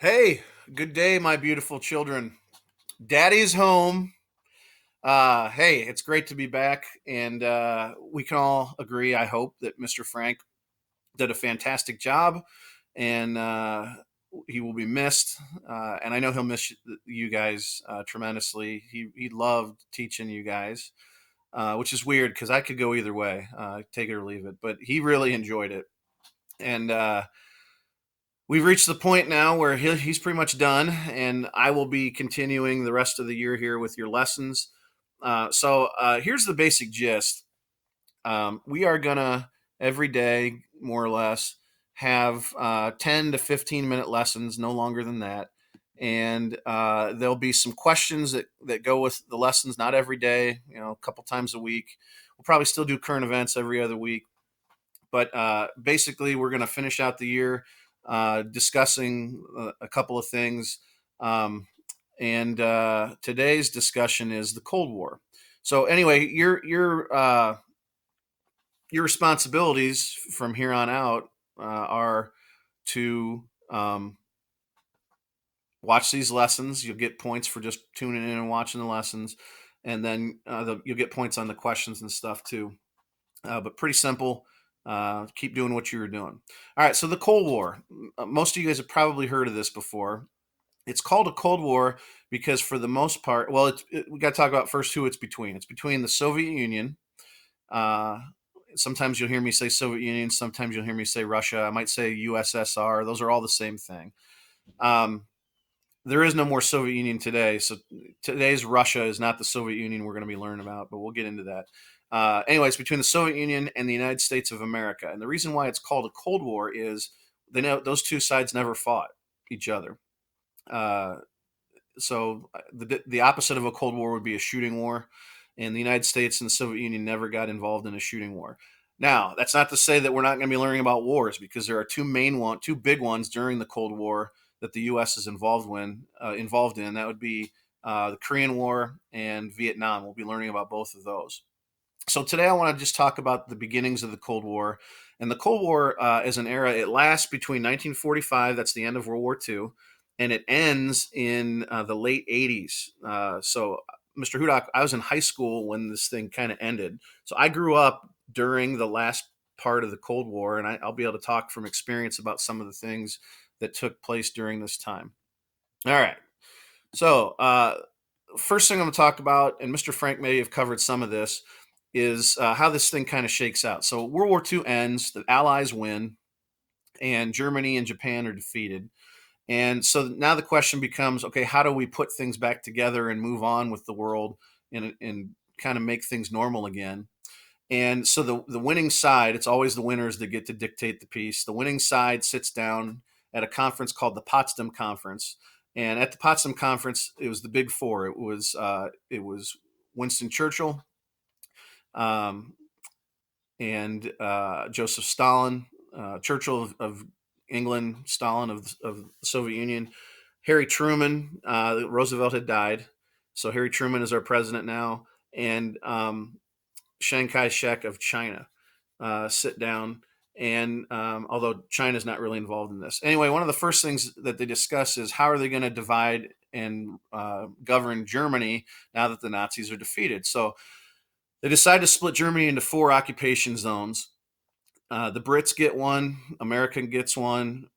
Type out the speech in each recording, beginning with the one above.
Hey, good day, my beautiful children. Daddy's home. Hey, it's great to be back, and we can all agree, I hope, that Mr. Frank did a fantastic job, and he will be missed. And I know he'll miss you guys tremendously. He loved teaching you guys, which is weird because I could go either way, take it or leave it. But he really enjoyed it, and we've reached the point now where he's pretty much done, and I will be continuing the rest of the year here with your lessons. So here's the basic gist. We are gonna every day, more or less, have 10 to 15-minute lessons, no longer than that. And there'll be some questions that go with the lessons, not every day, a couple times a week. We'll probably still do current events every other week, but basically, we're going to finish out the year discussing a couple of things. And today's discussion is the Cold War. So anyway, your responsibilities from here on out are to watch these lessons. You'll get points for just tuning in and watching the lessons, and then you'll get points on the questions and stuff too. But pretty simple. Keep doing what you were doing. All right. So the Cold War. Most of you guys have probably heard of this before. It's called a Cold War because, for the most part, well, we got to talk about first who it's between. It's between the Soviet Union. Uh, Sometimes you'll hear me say Soviet Union. Sometimes you'll hear me say Russia. I might say USSR. Those are all the same thing. Um, there is no more Soviet Union today. So today's Russia is not the Soviet Union we're going to be learning about, but we'll get into that. Anyways, between the Soviet Union and the United States of America. And the reason why it's called a Cold War is they know those two sides never fought each other. Uh, so the opposite of a Cold War would be a shooting war. And the United States and the Soviet Union never got involved in a shooting war. Now, that's not to say that we're not going to be learning about wars, because there are two big ones during the Cold War that the U.S. is involved in. That would be the Korean War and Vietnam. We'll be learning about both of those. So today I want to just talk about the beginnings of the Cold War. And the Cold War is an era. It lasts between 1945, that's the end of World War II, and it ends in the late 80s. So, Mr. Hudak, I was in high school when this thing kind of ended. So I grew up during the last part of the Cold War, and I'll be able to talk from experience about some of the things that took place during this time. All right. So, first thing I'm going to talk about, and Mr. Frank may have covered some of this, is how this thing kind of shakes out. So World War II ends, the Allies win, and Germany and Japan are defeated. And so now the question becomes, okay, how do we put things back together and move on with the world and kind of make things normal again? And so the winning side, it's always the winners that get to dictate the peace. The winning side sits down at a conference called the Potsdam Conference. And at the Potsdam Conference, it was the big four. It was Winston Churchill, um, and Joseph Stalin, Churchill of England, Stalin of the Soviet Union, Harry Truman. Roosevelt had died, so Harry Truman is our president now, and Chiang Kai shek of China sit down. And although China's not really involved in this. Anyway, one of the first things that they discuss is how are they going to divide and govern Germany now that the Nazis are defeated. So they decide to split Germany into four occupation zones. The Brits get one, America gets one,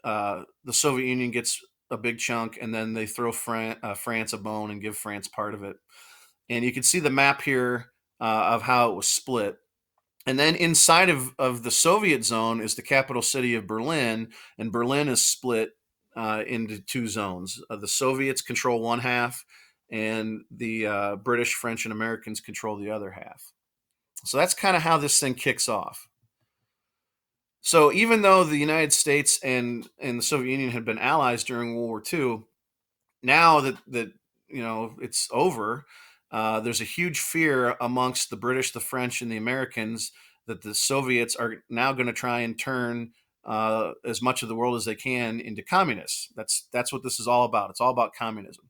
the Soviet Union gets a big chunk, and then they throw France a bone and give France part of it. And you can see the map here of how it was split. And then inside of the Soviet zone is the capital city of Berlin, and Berlin is split into two zones. The Soviets control one half, and the British, French, and Americans control the other half. So that's kind of how this thing kicks off. So even though the United States and the Soviet Union had been allies during World War II, now that it's over, there's a huge fear amongst the British, the French, and the Americans that the Soviets are now going to try and turn as much of the world as they can into communists. That's what this is all about. It's all about communism.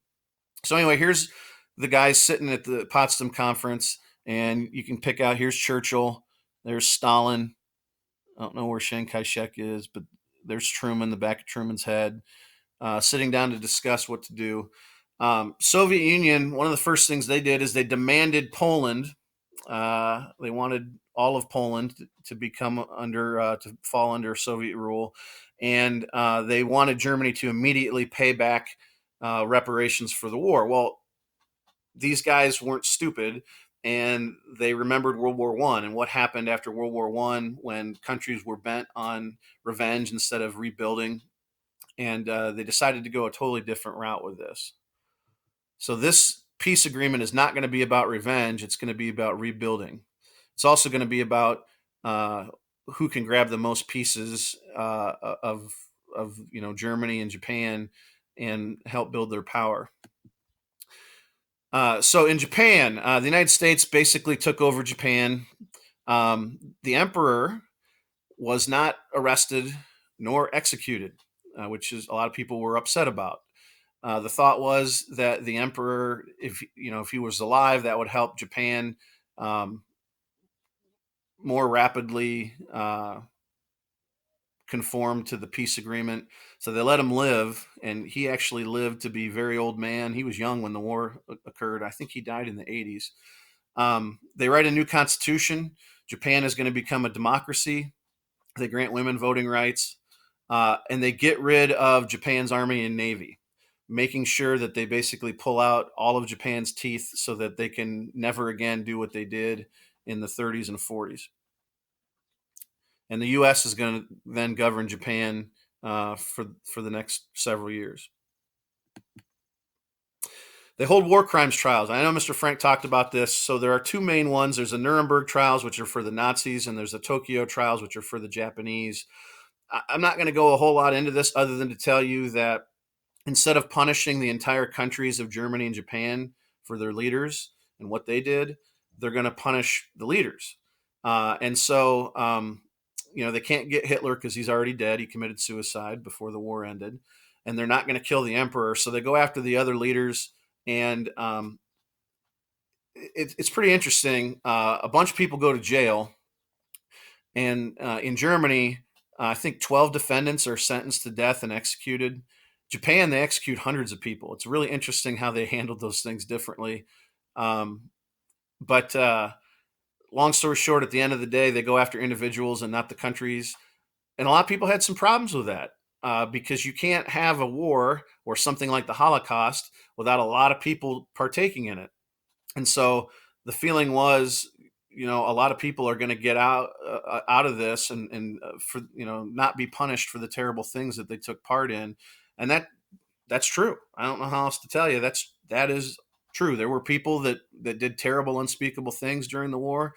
So anyway, here's the guys sitting at the Potsdam Conference, and you can pick out. Here's Churchill. There's Stalin. I don't know where Chiang Kai shek is, but there's Truman, the back of Truman's head. sitting down to discuss what to do. Soviet Union, one of the first things they did is they demanded Poland. They wanted all of Poland to become to fall under Soviet rule, and they wanted Germany to immediately pay back reparations for the war. Well, these guys weren't stupid, and they remembered World War One and what happened after World War One when countries were bent on revenge instead of rebuilding, and they decided to go a totally different route with this. So this peace agreement is not going to be about revenge. It's going to be about rebuilding. It's also going to be about uh, who can grab the most pieces of Germany and Japan and help build their power. So in Japan, the United States basically took over Japan. The emperor was not arrested nor executed, which is a lot of people were upset about. The thought was that the emperor, if he was alive, that would help Japan um, more rapidly conform to the peace agreement. So they let him live, and he actually lived to be a very old man. He was young when the war occurred. I think he died in the 80s. They write a new constitution. Japan is going to become a democracy. They grant women voting rights, and they get rid of Japan's army and navy, making sure that they basically pull out all of Japan's teeth so that they can never again do what they did in the 30s and 40s. And the U.S. is going to then govern Japan for the next several years. They hold war crimes trials. I know Mr. Frank talked about this. So there are two main ones. There's the Nuremberg trials, which are for the Nazis, and there's the Tokyo trials, which are for the Japanese. I'm not going to go a whole lot into this other than to tell you that instead of punishing the entire countries of Germany and Japan for their leaders and what they did, they're going to punish the leaders. And so, they can't get Hitler because he's already dead. He committed suicide before the war ended. And they're not going to kill the emperor. So they go after the other leaders. And it's pretty interesting. A bunch of people go to jail. And in Germany, I think 12 defendants are sentenced to death and executed. Japan, they execute hundreds of people. It's really interesting how they handled those things differently. But long story short, at the end of the day, they go after individuals and not the countries. And a lot of people had some problems with that because you can't have a war or something like the Holocaust without a lot of people partaking in it. And so the feeling was, a lot of people are going to get out of this and for not be punished for the terrible things that they took part in, and that's true. I don't know how else to tell you. That is true. There were people that did terrible, unspeakable things during the war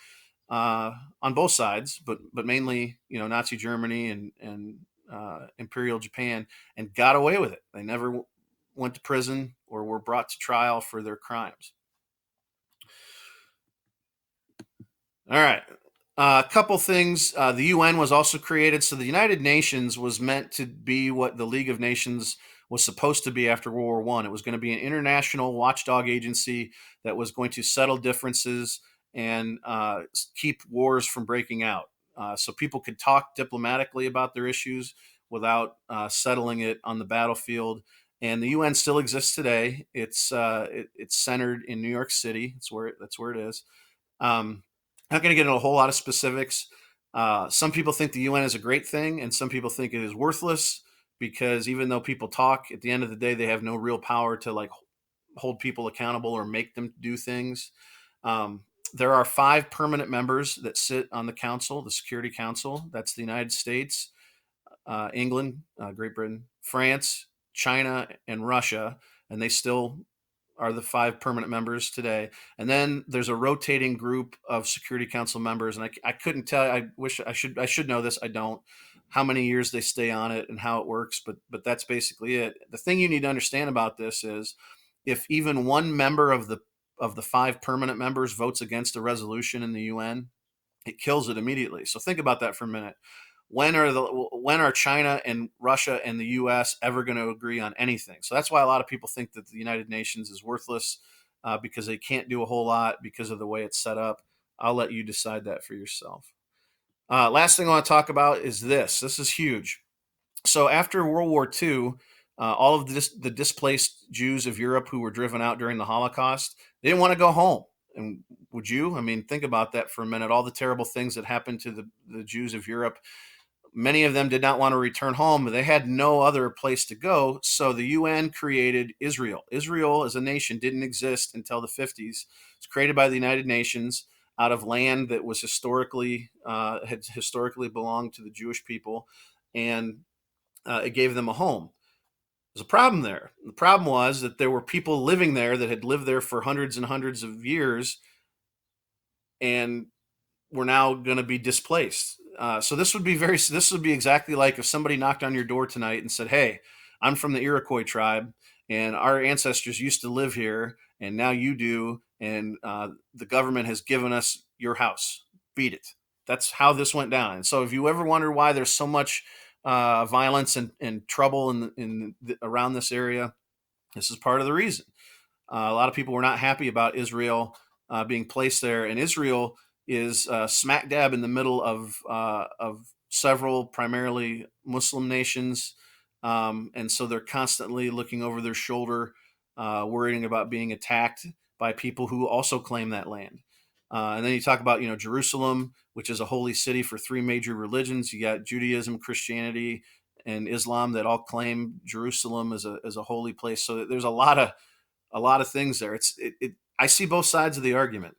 on both sides, but mainly Nazi Germany and Imperial Japan, and got away with it. They never went to prison or were brought to trial for their crimes. All right. A couple things. The UN was also created. So the United Nations was meant to be what the League of Nations was supposed to be after World War One. It was going to be an international watchdog agency that was going to settle differences and keep wars from breaking out. So people could talk diplomatically about their issues without settling it on the battlefield. And the UN still exists today. It's centered in New York City. That's where it is. Not going to get into a whole lot of specifics. Some people think the UN is a great thing, and some people think it is worthless because even though people talk, at the end of the day, they have no real power to hold people accountable or make them do things. There are 5 permanent members that sit on the council, the Security Council. That's the United States, England, Great Britain, France, China, and Russia, and they still are the 5 permanent members today. And then there's a rotating group of Security Council members, and I couldn't tell. I wish I should know this. I don't. How many years they stay on it and how it works, but that's basically it. The thing you need to understand about this is, if even one member of the 5 permanent members votes against a resolution in the UN, it kills it immediately. So think about that for a minute. When are China and Russia and the U.S. ever going to agree on anything? So that's why a lot of people think that the United Nations is worthless because they can't do a whole lot because of the way it's set up. I'll let you decide that for yourself. Last thing I want to talk about is this. This is huge. So after World War II, All of the displaced Jews of Europe who were driven out during the Holocaust, they didn't want to go home. And would you? I mean, think about that for a minute. All the terrible things that happened to the Jews of Europe, many of them did not want to return home. They had no other place to go. So the UN created Israel. Israel as a nation didn't exist until the 50s. It's created by the United Nations out of land that was had historically belonged to the Jewish people, and it gave them a home. There's a problem there. The problem was that there were people living there that had lived there for hundreds and hundreds of years, and were now going to be displaced. So this would be exactly like if somebody knocked on your door tonight and said, "Hey, I'm from the Iroquois tribe, and our ancestors used to live here, and now you do, and the government has given us your house. Beat it." That's how this went down. And so, if you ever wonder why there's so much violence and trouble around this area, this is part of the reason. A lot of people were not happy about Israel being placed there, and Israel is smack dab in the middle of several primarily Muslim nations, and so they're constantly looking over their shoulder, worrying about being attacked by people who also claim that land. And then you talk about Jerusalem, which is a holy city for three major religions. You got Judaism, Christianity, and Islam that all claim Jerusalem as a holy place. So there's a lot of things there. I see both sides of the argument.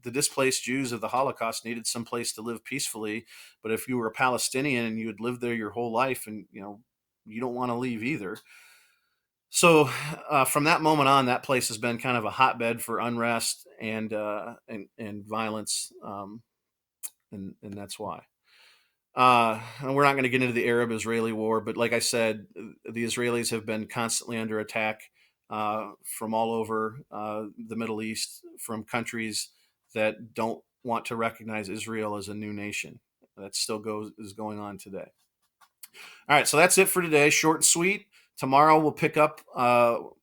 The displaced Jews of the Holocaust needed some place to live peacefully, but if you were a Palestinian and you had lived there your whole life, and you don't want to leave either. So from that moment on, that place has been kind of a hotbed for unrest and violence, and that's why. And we're not going to get into the Arab-Israeli war, but like I said, the Israelis have been constantly under attack from all over the Middle East, from countries that don't want to recognize Israel as a new nation. That still is going on today. All right, so that's it for today. Short and sweet. Tomorrow we'll pick up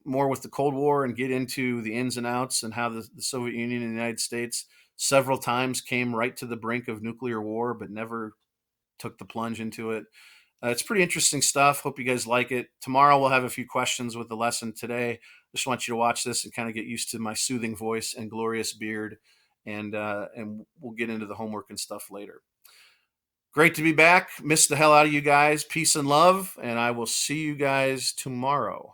more with the Cold War and get into the ins and outs and how the Soviet Union and the United States several times came right to the brink of nuclear war, but never took the plunge into it. It's pretty interesting stuff. Hope you guys like it. Tomorrow we'll have a few questions with the lesson. Today, just want you to watch this and kind of get used to my soothing voice and glorious beard, and we'll get into the homework and stuff later. Great to be back. Missed the hell out of you guys. Peace and love, and I will see you guys tomorrow.